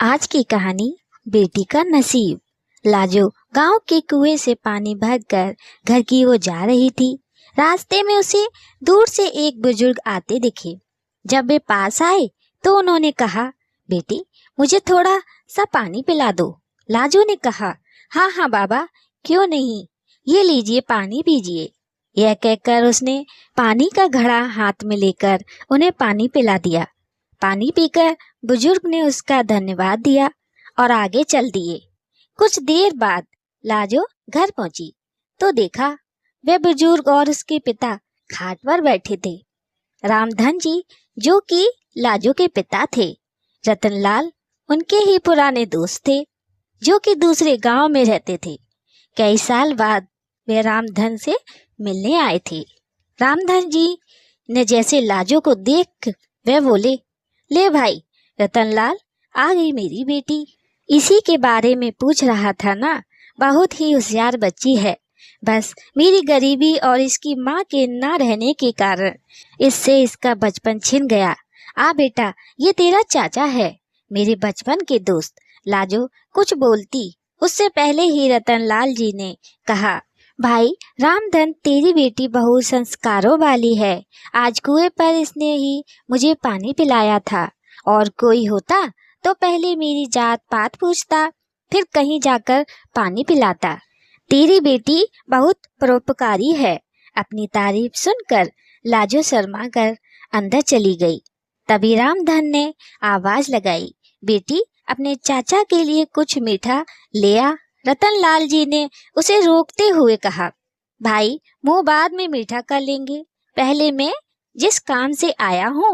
आज की कहानी बेटी का नसीब। लाजो गांव के कुएं से पानी भरकर घर की ओर जा रही थी। रास्ते में उसे दूर से एक बुजुर्ग आते दिखे। जब वे पास आए तो उन्होंने कहा, बेटी मुझे थोड़ा सा पानी पिला दो। लाजो ने कहा, हाँ हाँ बाबा, क्यों नहीं, ये लीजिए पानी पीजिए। यह कहकर उसने पानी का घड़ा हाथ में लेकर उन्हें पानी पिला दिया। पानी पीकर बुजुर्ग ने उसका धन्यवाद दिया और आगे चल दिए। कुछ देर बाद लाजो घर पहुंची तो देखा वह बुजुर्ग और उसके पिता खाट पर बैठे थे। रामधन जी, जो कि लाजो के पिता थे, रतनलाल उनके ही पुराने दोस्त थे, जो कि दूसरे गांव में रहते थे। कई साल बाद वे रामधन से मिलने आए थे। रामधन जी ने जैसे लाजो को देख वे बोले, ले भाई रतनलाल, आ गई मेरी बेटी। इसी के बारे में पूछ रहा था ना, बहुत ही होशियार बच्ची है। बस मेरी गरीबी और इसकी माँ के ना रहने के कारण इससे इसका बचपन छिन गया। आ बेटा, ये तेरा चाचा है, मेरे बचपन के दोस्त। लाजो कुछ बोलती उससे पहले ही रतनलाल जी ने कहा, भाई रामधन, तेरी बेटी बहुत संस्कारों वाली है। आज कुएं पर इसने ही मुझे पानी पिलाया था, और कोई होता तो पहले मेरी जात पात पूछता, फिर कहीं जाकर पानी पिलाता। तेरी बेटी बहुत परोपकारी है। अपनी तारीफ सुनकर लाजो शर्मा कर अंदर चली गई। तभी रामधन ने आवाज लगाई, बेटी अपने चाचा के लिए कुछ मीठा ले आ। रतनलाल जी ने उसे रोकते हुए कहा, भाई मुंह बाद में मीठा कर लेंगे, पहले मैं जिस काम से आया हूँ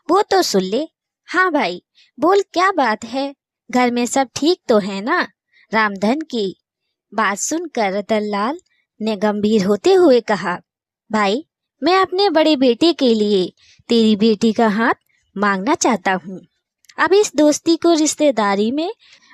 वो तो सुन ले। हाँ भाई बोल, क्या बात है, घर में सब ठीक तो है ना? रामधन की बात सुनकर रतनलाल ने गंभीर होते हुए कहा, भाई मैं अपने बड़े बेटे के लिए तेरी बेटी का हाथ मांगना चाहता हूँ। अब इस दोस्ती को रिश्तेदारी में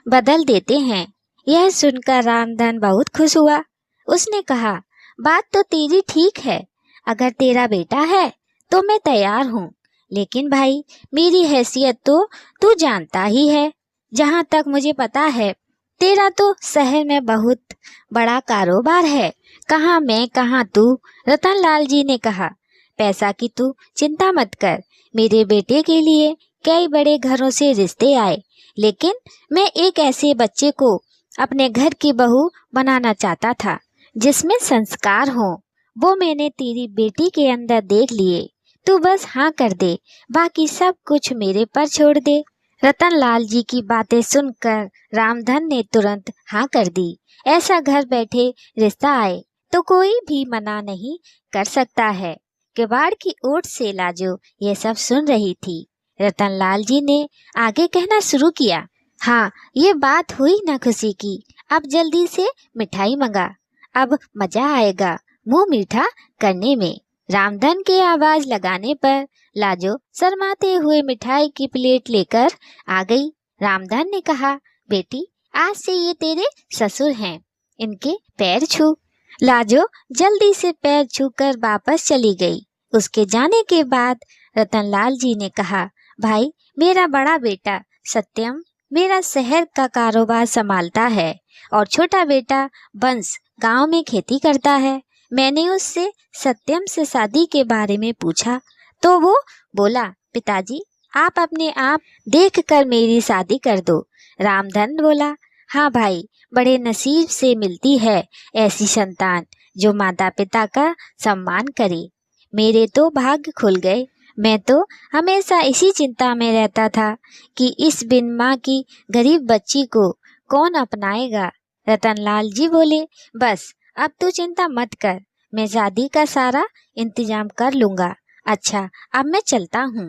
बदल देते हैं। यह सुनकर रामधन बहुत खुश हुआ। उसने कहा, बात तो तेरी ठीक है, अगर तेरा बेटा है तो मैं तैयार हूँ, लेकिन भाई मेरी हैसियत तो तू जानता ही है। जहाँ तक मुझे पता है तेरा तो शहर में बहुत बड़ा कारोबार है, कहाँ मैं कहाँ तू। रतनलाल जी ने कहा, पैसा की तू चिंता मत कर, मेरे बेटे के लिए कई बड़े घरों से रिश्ते आए, लेकिन मैं एक ऐसे बच्चे को अपने घर की बहू बनाना चाहता था जिसमें संस्कार हो। वो मैंने तेरी बेटी के अंदर देख लिए। तू बस हाँ कर दे, बाकी सब कुछ मेरे पर छोड़ दे। रतनलाल जी की बातें सुनकर रामधन ने तुरंत हाँ कर दी। ऐसा घर बैठे रिश्ता आए तो कोई भी मना नहीं कर सकता है। किवाड़ की ओट से लाजो ये सब सुन रही थी। रतनलाल जी ने आगे कहना शुरू किया, हाँ ये बात हुई ना खुशी की, अब जल्दी से मिठाई मंगा, अब मजा आएगा मुंह मीठा करने में। रामधन के आवाज लगाने पर लाजो शर्माते हुए मिठाई की प्लेट लेकर आ गई। रामधन ने कहा, बेटी आज से ये तेरे ससुर हैं, इनके पैर छू। लाजो जल्दी से पैर छूकर वापस चली गई। उसके जाने के बाद रतनलाल जी ने कहा, भाई मेरा बड़ा बेटा सत्यम मेरा शहर का कारोबार संभालता है और छोटा बेटा बंस गांव में खेती करता है। मैंने उससे सत्यम से शादी के बारे में पूछा तो वो बोला, पिताजी आप अपने आप देख कर मेरी शादी कर दो। रामधन बोला, हाँ भाई, बड़े नसीब से मिलती है ऐसी संतान जो माता पिता का सम्मान करे। मेरे तो भाग्य खुल गए। मैं तो हमेशा इसी चिंता में रहता था कि इस बिन माँ की गरीब बच्ची को कौन अपनाएगा। रतनलाल जी बोले, बस अब तू चिंता मत कर, मैं शादी का सारा इंतजाम कर लूँगा। अच्छा अब मैं चलता हूँ।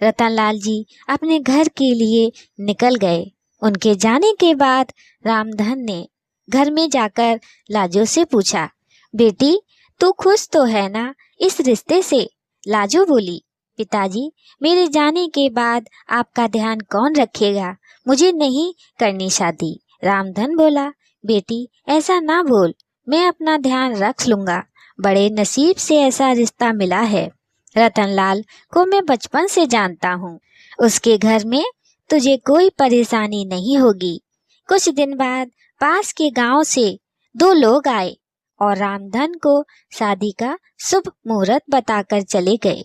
रतनलाल जी अपने घर के लिए निकल गए। उनके जाने के बाद रामधन ने घर में जाकर लाजो से पूछा, बेटी तू खुश तो है ना इस रिश्ते से? लाजो बोली, पिताजी मेरे जाने के बाद आपका ध्यान कौन रखेगा, मुझे नहीं करनी शादी। रामधन बोला, बेटी ऐसा ना बोल, मैं अपना ध्यान रख लूँगा, बड़े नसीब से ऐसा रिश्ता मिला है। रतनलाल को मैं बचपन से जानता हूँ, उसके घर में तुझे कोई परेशानी नहीं होगी। कुछ दिन बाद पास के गांव से दो लोग आए और रामधन को शादी का शुभ मुहूर्त बताकर चले गए।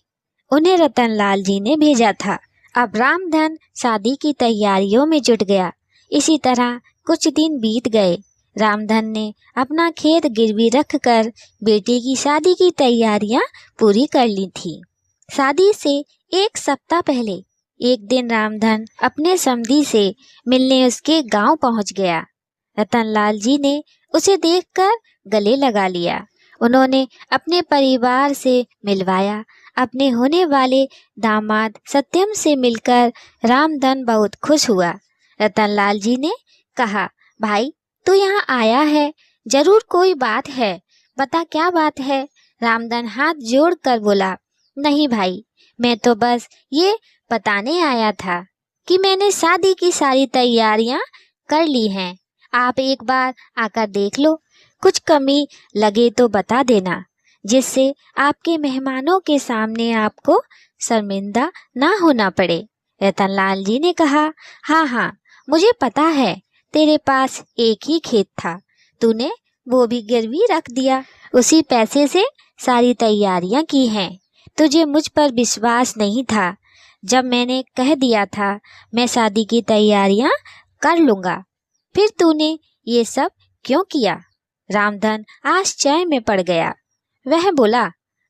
उन्हें रतनलाल जी ने भेजा था। अब रामधन शादी की तैयारियों में जुट गया। इसी तरह कुछ दिन बीत गए। रामधन ने अपना खेत गिरवी रखकर बेटे की शादी की तैयारियां पूरी कर ली थी। शादी से एक सप्ताह पहले एक दिन रामधन अपने समधी से मिलने उसके गांव पहुंच गया। रतनलाल जी ने उसे देखकर गले लगा लिया। उन्होंने अपने परिवार से मिलवाया। अपने होने वाले दामाद सत्यम से मिलकर रामधन बहुत खुश हुआ। रतनलाल जी ने कहा, भाई तू यहाँ आया है, जरूर कोई बात है, बता क्या बात है। रामधन हाथ जोड़कर बोला, नहीं भाई, मैं तो बस ये बताने आया था कि मैंने शादी की सारी तैयारियां कर ली हैं। आप एक बार आकर देख लो, कुछ कमी लगे तो बता देना, जिससे आपके मेहमानों के सामने आपको शर्मिंदा ना होना पड़े। रतनलाल जी ने कहा, हाँ, मुझे पता है, तेरे पास एक ही खेत था, तूने वो भी गिरवी रख दिया, उसी पैसे से सारी तैयारियां की हैं। तुझे मुझ पर विश्वास नहीं था जब मैंने कह दिया था मैं शादी की तैयारियां कर लूँगा, फिर तूने ये सब क्यों किया। रामधन आश्चर्य में पड़ गया। वह बोला,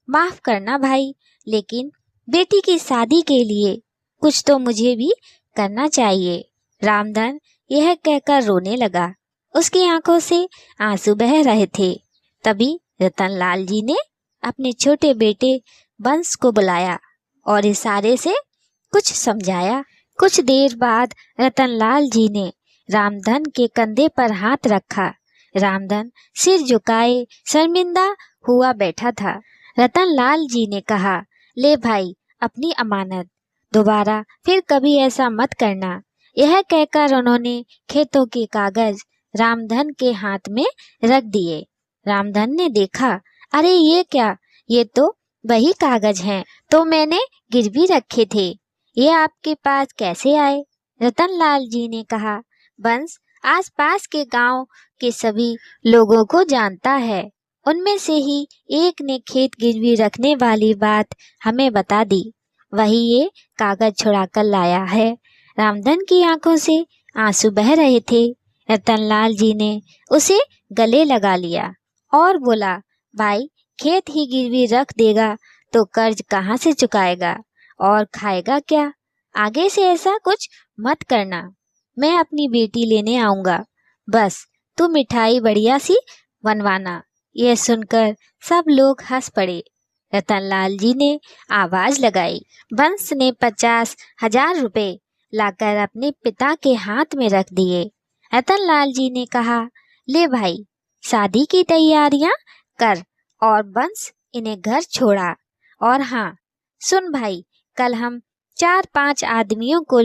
माफ करना भाई, लेकिन बेटी की शादी के लिए कुछ तो मुझे भी करना चाहिए। रामधन यह कहकर रोने लगा। उसकी आंखों से आंसू बह रहे थे। तभी रतनलाल जी ने अपने छोटे बेटे बंस को बुलाया और इशारे से कुछ समझाया। कुछ देर बाद रतनलाल जी ने रामधन के कंधे पर हाथ रखा। रामधन सिर झुकाए शर्मिंदा हुआ बैठा था। रतनलाल जी ने कहा, ले भाई अपनी अमानत, दोबारा फिर कभी ऐसा मत करना। यह कहकर उन्होंने खेतों के कागज रामधन के हाथ में रख दिए। रामधन ने देखा, अरे ये क्या, ये तो वही कागज हैं तो मैंने गिरवी रखे थे, ये आपके पास कैसे आए। रतनलाल जी ने कहा, बंस आसपास के गांव के सभी लोगों को जानता है, उनमें से ही एक ने खेत गिरवी रखने वाली बात हमें बता दी, वही ये कागज छुड़ा कर लाया है। रामधन की आंखों से आंसू बह रहे थे। रतनलाल जी ने उसे गले लगा लिया और बोला, भाई खेत ही गिरवी रख देगा तो कर्ज कहाँ से चुकाएगा और खाएगा क्या। आगे से ऐसा कुछ मत करना, मैं अपनी बेटी लेने आऊँगा, बस तू मिठाई बढ़िया सी बनवाना। यह सुनकर सब लोग हंस पड़े। रतनलाल जी ने आवाज लगाई। बंस ने 50,000 रुपए लाकर अपने पिता के हाथ में रख दिए। रतनलाल जी ने कहा, ले भाई शादी की तैयारियां कर, और बंस इन्हें घर छोड़ा। और हाँ सुन भाई, कल हम 4-5 आदमियों को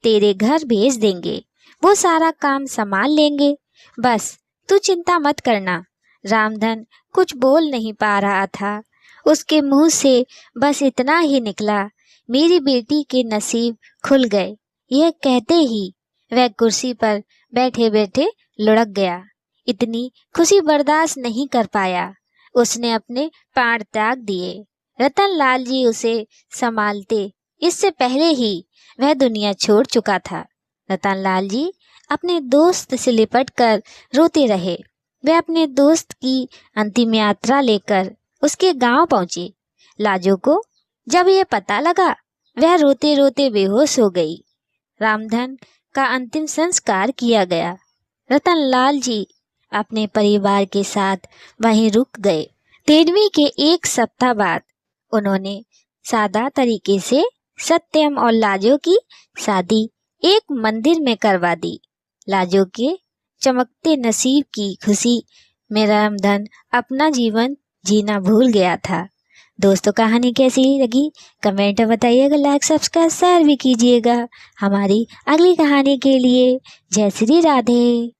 तेरे घर भेज देंगे, वो सारा काम संभाल लेंगे, बस तू चिंता मत करना। रामधन कुछ बोल नहीं पा रहा था। उसके मुंह से बस इतना ही निकला, मेरी बेटी के नसीब खुल गए। यह कहते ही वह कुर्सी पर बैठे बैठे लुढ़क गया। इतनी खुशी बर्दाश्त नहीं कर पाया, उसने अपने प्राण त्याग दिए। रतनलाल जी उसे संभालते इससे पहले ही वह दुनिया छोड़ चुका था। रतनलाल जी अपने दोस्त से लिपट कर रोते रहे। वे अपने दोस्त की अंतिम यात्रा लेकर उसके गांव पहुंचे। लाजो को जब ये पता लगा, वह रोते रोते बेहोश हो गई। रामधन का अंतिम संस्कार किया गया। रतनलाल जी अपने परिवार के साथ वहीं रुक गए। 13वीं के एक सप्ताह बाद उन्होंने सादा तरीके से सत्यम और लाजो की शादी एक मंदिर में करवा दी। लाजो के चमकते नसीब की खुशी में रामधन अपना जीवन जीना भूल गया था। दोस्तों कहानी कैसी लगी कमेंट में बताइएगा, लाइक सब्सक्राइब शेयर भी कीजिएगा। हमारी अगली कहानी के लिए जय श्री राधे।